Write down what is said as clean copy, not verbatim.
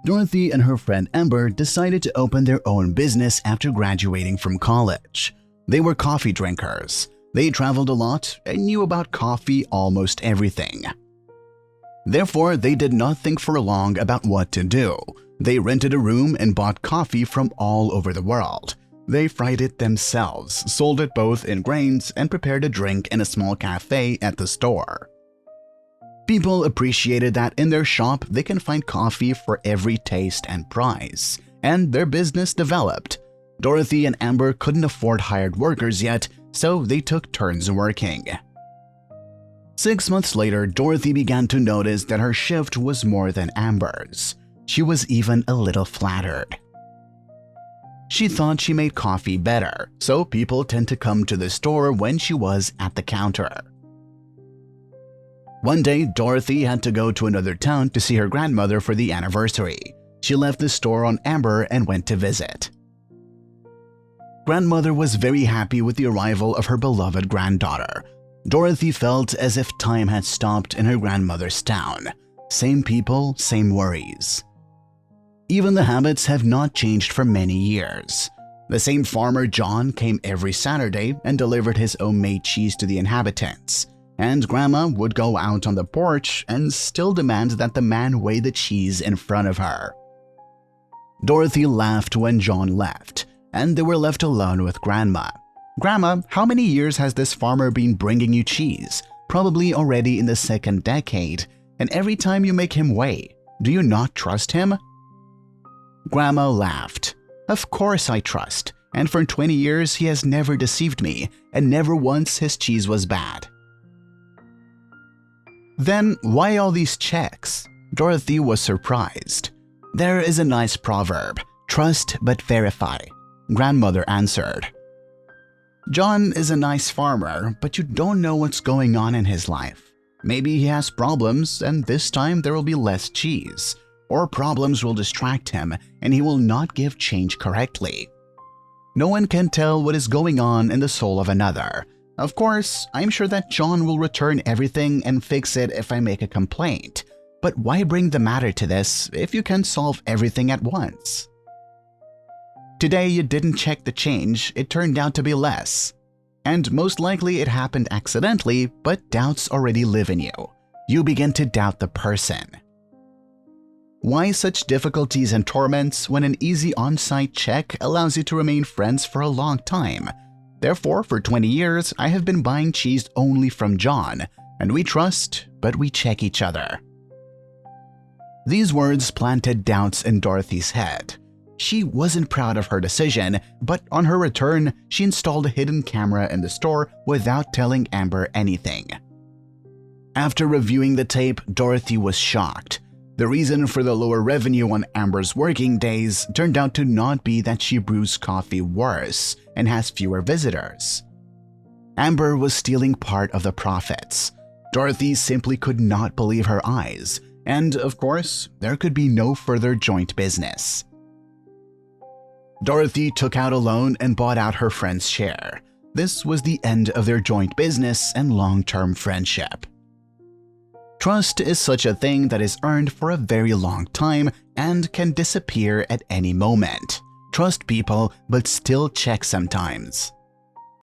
Dorothy and her friend Amber decided to open their own business after graduating from college. They were coffee drinkers. They traveled a lot and knew about coffee almost everything. Therefore, they did not think for long about what to do. They rented a room and bought coffee from all over the world. They fried it themselves, sold it both in grains, and prepared a drink in a small cafe at the store. People appreciated that in their shop they can find coffee for every taste and price, and their business developed. Dorothy and Amber couldn't afford hired workers yet, so they took turns working. 6 months later, Dorothy began to notice that her shift was more than Amber's. She was even a little flattered. She thought she made coffee better, so people tend to come to the store when she was at the counter. One day, Dorothy had to go to another town to see her grandmother for the anniversary. She left the store on Amber and went to visit. Grandmother was very happy with the arrival of her beloved granddaughter. Dorothy felt as if time had stopped in her grandmother's town. Same people, same worries. Even the habits have not changed for many years. The same farmer John came every Saturday and delivered his homemade cheese to the inhabitants. And Grandma would go out on the porch and still demand that the man weigh the cheese in front of her. Dorothy laughed when John left, and they were left alone with Grandma. "Grandma, how many years has this farmer been bringing you cheese? Probably already in the 2nd decade, and every time you make him weigh. Do you not trust him?" Grandma laughed. "Of course I trust, and for 20 years he has never deceived me, and never once his cheese was bad." "Then why all these checks?" Dorothy was surprised. "There is a nice proverb, 'Trust but verify,'" Grandmother answered. "John is a nice farmer, but you don't know what's going on in his life. Maybe he has problems and this time there will be less cheese, or problems will distract him and he will not give change correctly. No one can tell what is going on in the soul of another. Of course, I'm sure that John will return everything and fix it if I make a complaint. But why bring the matter to this if you can solve everything at once? Today you didn't check the change, it turned out to be less. And most likely it happened accidentally, but doubts already live in you. You begin to doubt the person. Why such difficulties and torments when an easy on-site check allows you to remain friends for a long time? Therefore, for 20 years, I have been buying cheese only from John, and we trust, but we check each other. These words planted doubts in Dorothy's head. She wasn't proud of her decision, but on her return, she installed a hidden camera in the store without telling Amber anything. After reviewing the tape, Dorothy was shocked. The reason for the lower revenue on Amber's working days turned out to not be that she brews coffee worse and has fewer visitors. Amber was stealing part of the profits. Dorothy simply could not believe her eyes, and of course, there could be no further joint business. Dorothy took out a loan and bought out her friend's share. This was the end of their joint business and long-term friendship. Trust is such a thing that is earned for a very long time and can disappear at any moment. Trust people, but still check sometimes.